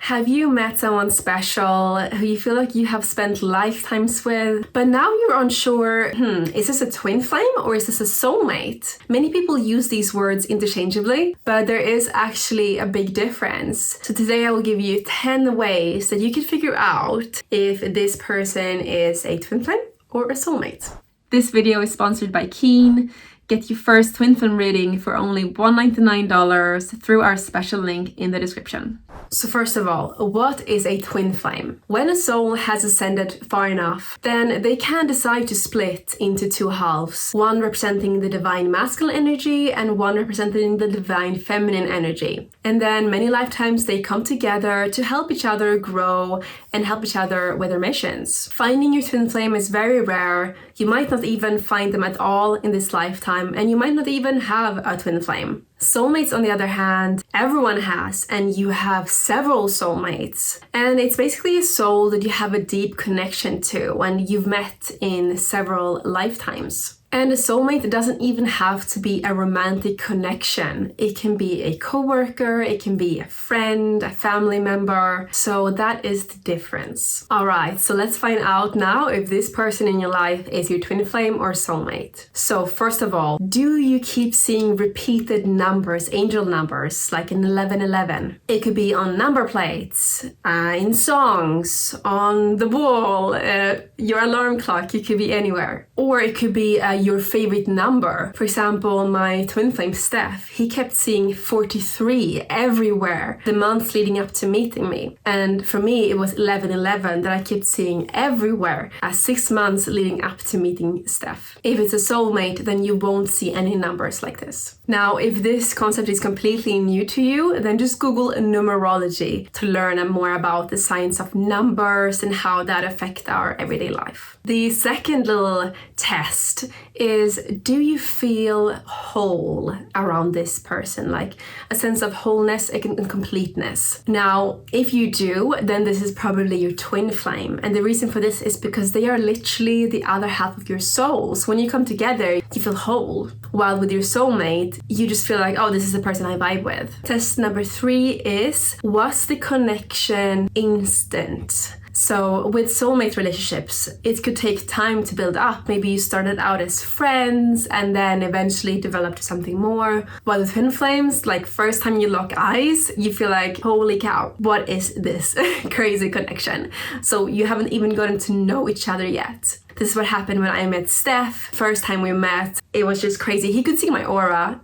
Have you met someone special who you feel like you have spent lifetimes with, but now you're unsure, is this a twin flame or is this a soulmate? Many people use these words interchangeably, but there is actually a big difference. So today I will give you 10 ways that you can figure out if this person is a twin flame or a soulmate. This video is sponsored by Keen. Get your first twin flame reading for only $199 through our special link in the description. So first of all, what is a twin flame? When a soul has ascended far enough, then they can decide to split into two halves, one representing the divine masculine energy and one representing the divine feminine energy. And then many lifetimes they come together to help each other grow and help each other with their missions. Finding your twin flame is very rare. You might not even find them at all in this lifetime, and you might not even have a twin flame. Soulmates, on the other hand, everyone has, and you have several soulmates. And it's basically a soul that you have a deep connection to and you've met in several lifetimes. And a soulmate doesn't even have to be a romantic connection. It can be a coworker, it can be a friend, a family member. So that is the difference. All right, so let's find out now if this person in your life is your twin flame or soulmate. So first of all, do you keep seeing repeated numbers, angel numbers, like in 1111? It could be on number plates, in songs, on the wall, your alarm clock, it could be anywhere. Or it could be your favorite number. For example, my twin flame Steph, he kept seeing 43 everywhere the months leading up to meeting me. And for me, it was 1111 that I kept seeing everywhere 6 months leading up to meeting Steph. If it's a soulmate, then you won't see any numbers like this. Now, if this concept is completely new to you, then just Google numerology to learn more about the science of numbers and how that affect our everyday life. The second little test is, do you feel whole around this person? Like a sense of wholeness and completeness. Now, if you do, then this is probably your twin flame. And the reason for this is because they are literally the other half of your souls. When you come together, you feel whole. While with your soulmate, you just feel like, oh, this is the person I vibe with. Test number 3 is, was the connection instant? So with soulmate relationships, it could take time to build up. Maybe you started out as friends and then eventually developed to something more. While with twin flames, like first time you lock eyes, you feel like, holy cow, what is this crazy connection? So you haven't even gotten to know each other yet. This is what happened when I met Steph. First time we met, it was just crazy. He could see my aura,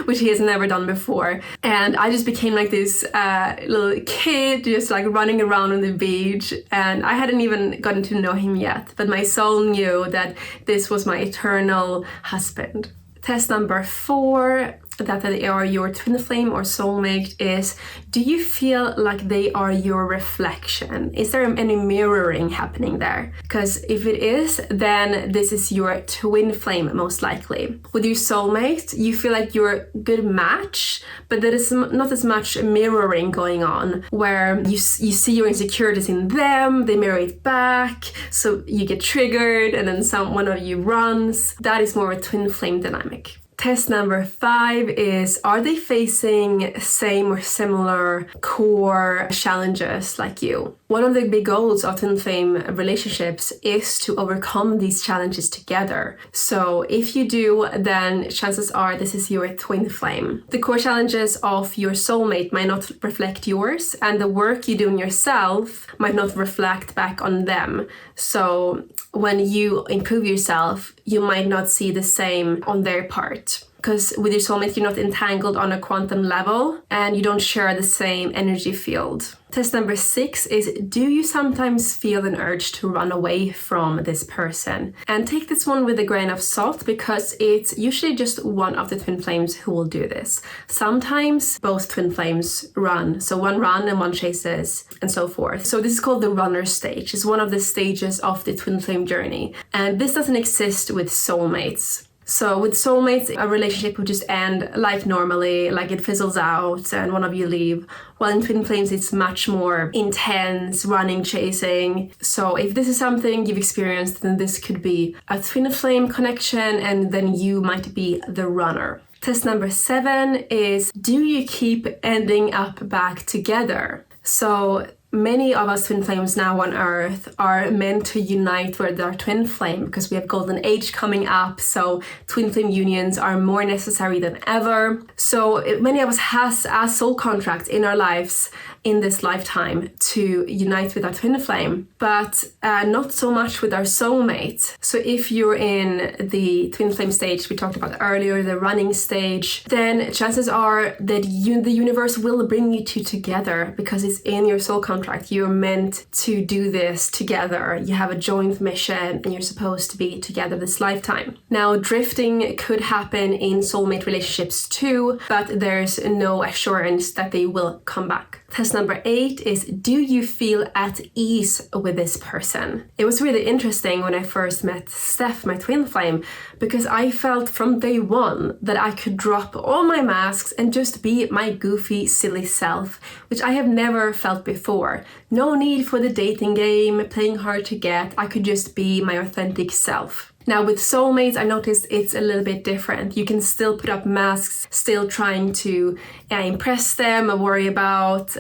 which he has never done before. And I just became like this little kid, just like running around on the beach. And I hadn't even gotten to know him yet, but my soul knew that this was my eternal husband. Test number 4, that they are your twin flame or soulmate, is, do you feel like they are your reflection? Is there any mirroring happening there? Because if it is, then this is your twin flame most likely. With your soulmate, you feel like you're a good match, but there is not as much mirroring going on, where you see your insecurities in them, they mirror it back, so you get triggered and then one of you runs. That is more a twin flame dynamic. Test number 5 is, are they facing same or similar core challenges like you? One of the big goals of twin flame relationships is to overcome these challenges together. So if you do, then chances are this is your twin flame. The core challenges of your soulmate might not reflect yours, and the work you do in yourself might not reflect back on them. So when you improve yourself, you might not see the same on their part. Because with your soulmate, you're not entangled on a quantum level and you don't share the same energy field. Test number 6 is, do you sometimes feel an urge to run away from this person? And take this one with a grain of salt, because it's usually just one of the twin flames who will do this. Sometimes both twin flames run. So one run and one chases and so forth. So this is called the runner stage. It's one of the stages of the twin flame journey. And this doesn't exist with soulmates. So with soulmates, a relationship would just end like normally, like it fizzles out and one of you leave. While in twin flames, it's much more intense, running, chasing. So if this is something you've experienced, then this could be a twin flame connection, and then you might be the runner. Test number 7 is, do you keep ending up back together? So many of us twin flames now on Earth are meant to unite with our twin flame because we have golden age coming up, so twin flame unions are more necessary than ever. So many of us has a soul contract in our lives in this lifetime to unite with our twin flame, but not so much with our soulmate. So if you're in the twin flame stage we talked about earlier, the running stage, then chances are that the universe will bring you two together because it's in your soul contract. You're meant to do this together. You have a joint mission and you're supposed to be together this lifetime. Now, drifting could happen in soulmate relationships too, but there's no assurance that they will come back. Test number 8 is, do you feel at ease with this person? It was really interesting when I first met Steph, my twin flame, because I felt from day one that I could drop all my masks and just be my goofy, silly self, which I have never felt before. No need for the dating game, playing hard to get. I could just be my authentic self. Now with soulmates, I noticed it's a little bit different. You can still put up masks, still trying to impress them or worry about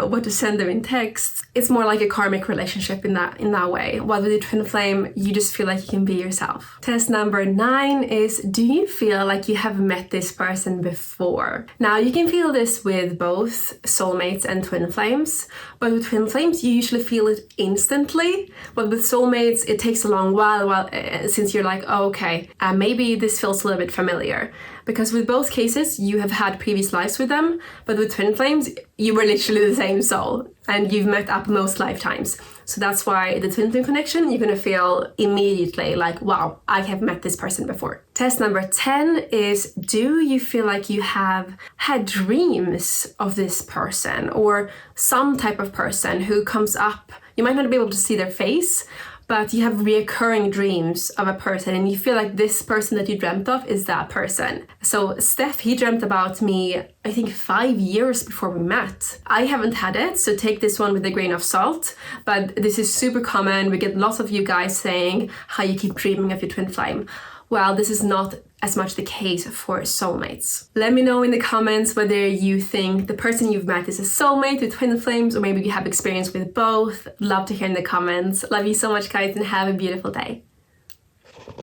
what to send them in texts. It's more like a karmic relationship in that way. While with your twin flame, you just feel like you can be yourself. Test number 9 is, do you feel like you have met this person before? Now you can feel this with both soulmates and twin flames, but with twin flames you usually feel it instantly. But with soulmates it takes a long while since you're like, oh, okay, maybe this feels a little bit familiar. Because with both cases, you have had previous lives with them, but with twin flames, you were literally the same soul and you've met up most lifetimes. So that's why the twin flame connection, you're gonna feel immediately like, wow, I have met this person before. Test number 10 is, do you feel like you have had dreams of this person or some type of person who comes up? You might not be able to see their face, but you have reoccurring dreams of a person and you feel like this person that you dreamt of is that person. So Steph, he dreamt about me, I think 5 years before we met. I haven't had it, so take this one with a grain of salt, but this is super common. We get lots of you guys saying how you keep dreaming of your twin flame. Well, this is not as much the case for soulmates. Let me know in the comments whether you think the person you've met is a soulmate with twin flames, or maybe you have experience with both. Love to hear in the comments. Love you so much, guys, and have a beautiful day.